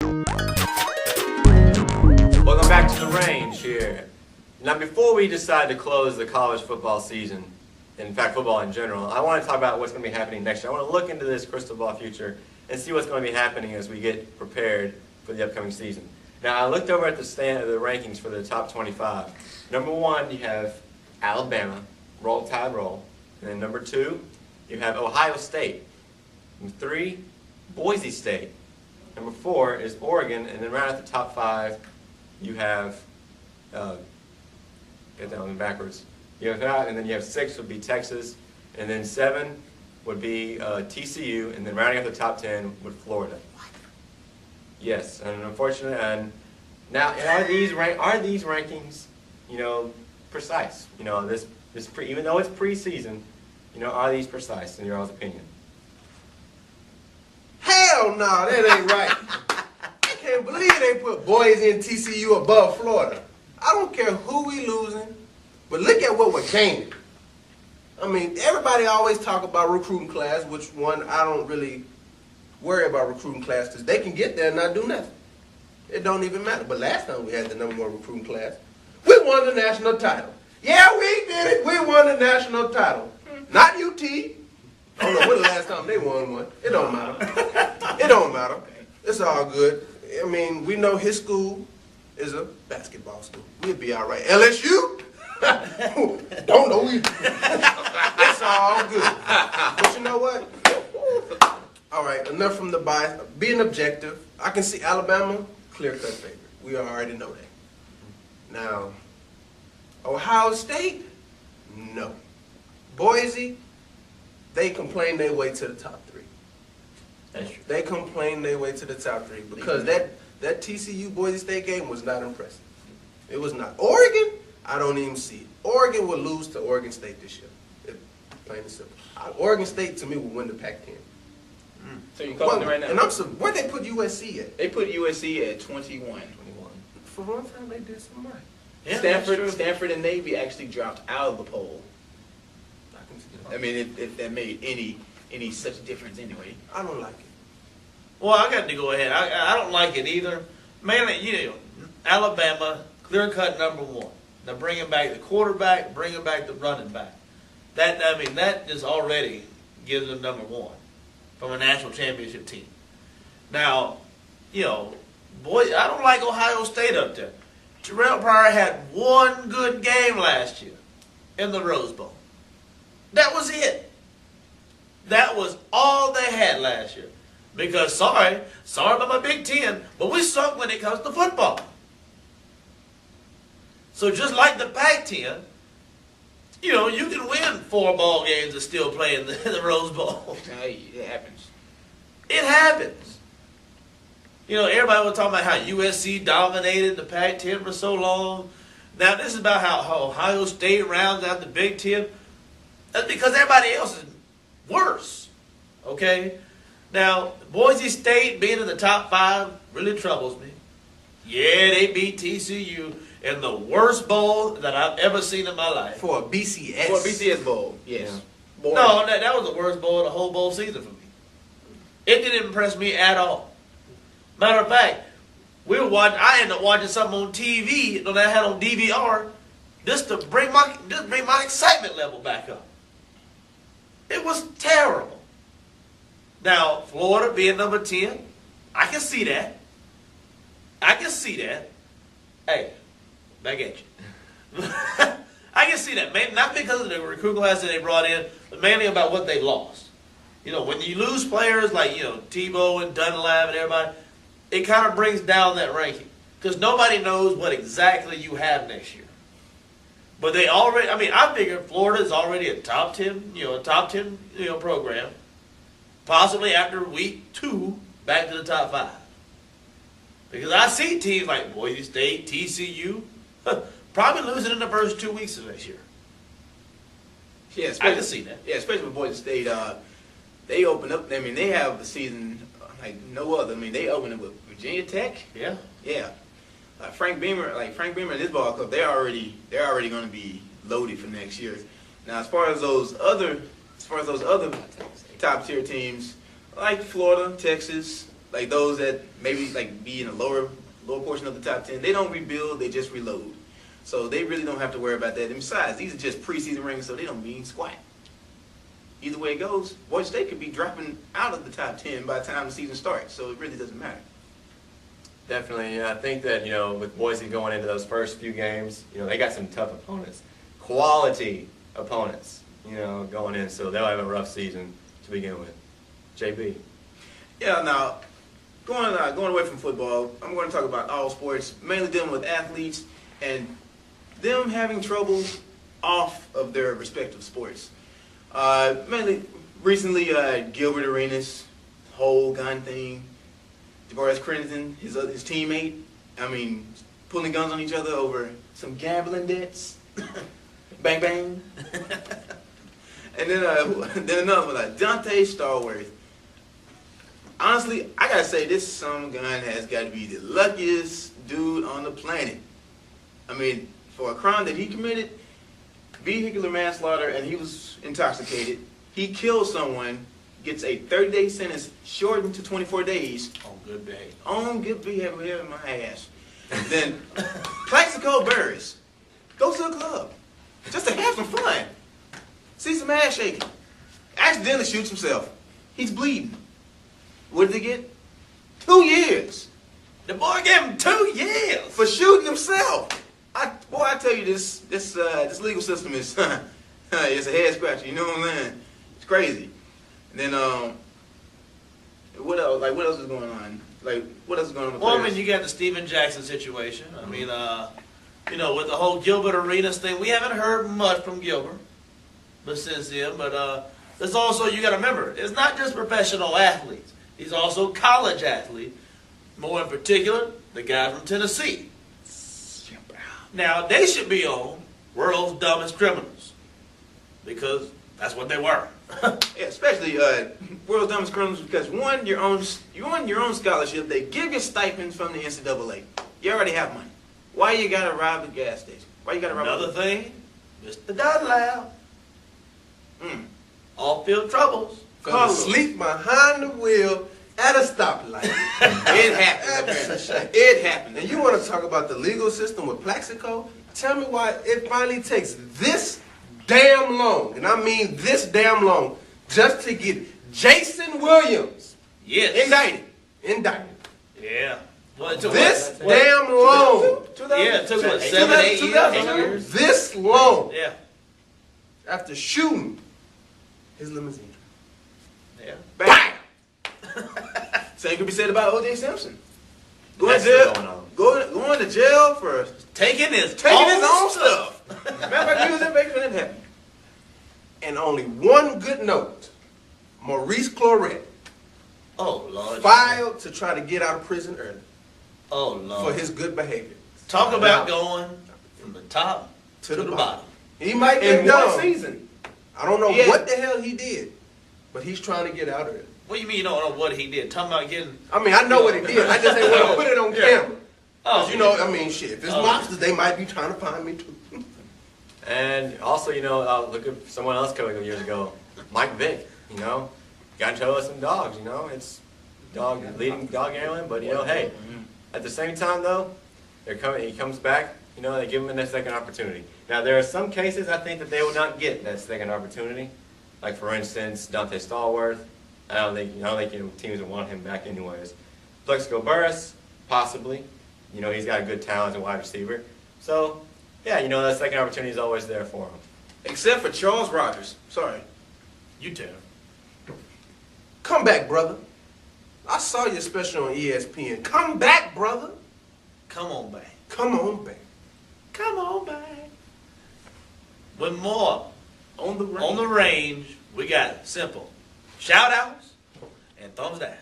Welcome back to the range here. Now, before we decide to close the college football season, in fact, football in general, I want to talk about what's going to be happening next year. I want to look into this crystal ball future and see what's going to be happening as we get prepared for the upcoming season. Now, I looked over at the rankings for the top 25. Number 1, you have Alabama, Roll Tide Roll. And then number 2, you have Ohio State. Number 3, Boise State. Number 4 is Oregon, and then right at the top 5, you have, get that one backwards. You have that, and then you have 6 would be Texas, and then 7 would be TCU, and then rounding up the top 10 would Florida. Yes, and unfortunately, and now are these rankings, precise? Even though it's preseason, are these precise in your all's opinion? Hell no, that ain't right. I can't believe they put Boise and TCU above Florida. I don't care who we losing, but look at what we're gaining. I mean, everybody always talk about recruiting class, which one I don't really worry about recruiting class because they can get there and not do nothing. It don't even matter. But last time we had the number 1 recruiting class, we won the national title. Yeah, we did it. We won the national title. Not UT. I don't know when the last time they won one. It don't matter. It don't matter. It's all good. I mean, we know his school is a basketball school. We'll be all right. LSU? Don't know either. It's all good. But you know what? All right, enough from the bias. Being objective, I can see Alabama, clear-cut favorite. We already know that. Now, Ohio State? No. Boise? They complain their way to the top 3. That's true. They complain their way to the top 3 because that TCU Boise State game was not impressive. It was not. Oregon? I don't even see it. Oregon will lose to Oregon State this year. Plain and simple. Oregon State, to me, will win the Pac-10. So you're calling it right now? And where'd they put USC at? They put USC at 21. For one time, they did some right. Yeah, Stanford and Navy actually dropped out of the poll. I can see that. I mean, if that made any such difference anyway. I don't like it. Well, I got to go ahead. I don't like it either. Mainly, Alabama, clear-cut number 1. Now bringing back the quarterback, bringing back the running back. That just already gives them number 1 from a national championship team. Now, boy, I don't like Ohio State up there. Terrell Pryor had one good game last year in the Rose Bowl. That was it. That was all they had last year. Because, sorry about my Big Ten, but we suck when it comes to football. So just like the Pac-10, you can win 4 ball games and still play in the Rose Bowl. Hey, it happens. It happens. Everybody was talking about how USC dominated the Pac-10 for so long. Now, this is about how Ohio State rounds out the Big Ten. That's because everybody else is worse. Okay? Now, Boise State being in the top 5 really troubles me. Yeah, they beat TCU in the worst bowl that I've ever seen in my life. For a BCS. For a BCS bowl, yes. Yeah. No, that was the worst bowl of the whole bowl season for me. It didn't impress me at all. Matter of fact, I ended up watching something on TV that I had on DVR just to bring my excitement level back up. It was terrible. Now, Florida being number 10, I can see that. Hey, back at you. I can see that. Not because of the recruit class that they brought in, but mainly about what they lost. When you lose players like, Tebow and Dunlap and everybody, it kind of brings down that ranking. Because nobody knows what exactly you have next year. But they already, I figure Florida is already a top 10, program. Possibly after week 2, back to the top 5. Because I see teams like Boise State, TCU, probably losing in the first 2 weeks of this year. Yeah, I can see that. Yeah, especially with Boise State. They open up, they have a season like no other. They open up with Virginia Tech. Yeah. Yeah. Frank Beamer and his ball club, they're already going to be loaded for next year. Now, as far as those other top tier teams like Florida, Texas, like those that maybe like be in a lower portion of the top 10, they don't rebuild, they just reload. So they really don't have to worry about that. And besides, these are just preseason rings, so they don't mean squat. Either way it goes, Boise State could be dropping out of the top 10 by the time the season starts, so it really doesn't matter. Definitely, yeah. I think that, with Boise going into those first few games, they got some tough opponents. Quality opponents, going in, so they'll have a rough season to begin with. JB. Yeah, now, going away from football, I'm going to talk about all sports, mainly dealing with athletes and them having trouble off of their respective sports. Mainly, recently, Gilbert Arenas' whole gun thing, DeVaris Crenton, his teammate, pulling guns on each other over some gambling debts. Bang, bang. And then another one, like Dante Stallworth. Honestly, I gotta say, this some gun has got to be the luckiest dude on the planet. For a crime that he committed, vehicular manslaughter, and he was intoxicated, he killed someone, gets a 30-day sentence shortened to 24 days. On good behavior. On good behavior in my ass. Then, Plaxico Burris goes to a club just to have some fun. See some ass shaking. Accidentally shoots himself. He's bleeding. What did he get? 2 years. The boy gave him 2 years For shooting himself. I tell you, this legal system is it's a head scratcher. You know what I'm saying? It's crazy. And then what else? Like, what else is going on? Like, what else is going on with players? You got the Steven Jackson situation. With the whole Gilbert Arenas thing, we haven't heard much from Gilbert, but since then. But there's also, you got to remember, it's not just professional athletes. He's also college athlete. More in particular, the guy from Tennessee. Now, they should be on World's Dumbest Criminals, because that's what they were. Yeah, especially World's Dumbest Criminals, because one, you on your own scholarship. They give you stipends from the NCAA. You already have money. Why you gotta rob the gas station? Why you gotta rob? Another thing, Mr. Dunlap. Off-field troubles. Fell asleep behind the wheel at a stoplight. It happened. That's a shame. It happened. And you want to talk about the legal system with Plaxico? Tell me why it finally takes this damn long, and I mean this damn long, just to get Jason Williams Yes. indicted. Yeah. Well, it took This damn long. Yeah, it took what, 7, 8 years? This long. Yeah. After shooting his limousine. Yeah. Bang! Same could be said about O.J. Simpson. Going That's to jail, going on. going to jail for Taking his own stuff. Matter of fact, he was in Vegas when it happened. And only one good note. Maurice Claret Oh, Lord. filed to try to get out of prison early Oh, Lord. for his good behavior. Talk about going from the top to the bottom. He might In be one dumb. season. I don't know Yeah. what the hell he did, but he's trying to get out of it. What do you mean you don't know what he did? Talking about getting... I mean, I know what he did. I just ain't want to put it on camera. Oh, 'Cause, shit, if it's lobsters, they might be trying to find me too. And also, look at someone else coming up years ago, Mike Vick. Got in trouble with some dogs. It's leading dog gambling. But hey, at the same time though, he comes back. They give him a second opportunity. Now there are some cases I think that they will not get that second opportunity. Like for instance, Dante Stallworth. I don't think teams would want him back anyways. Plexico Burris, possibly. He's got a good talent as a wide receiver. So, yeah, that second opportunity is always there for him. Except for Charles Rogers. Sorry. You tell. Come back, brother. I saw your special on ESPN. Come back, brother. Come on back. Come on back. Come on back. With more On the range. on the range, we got simple shout outs and thumbs down.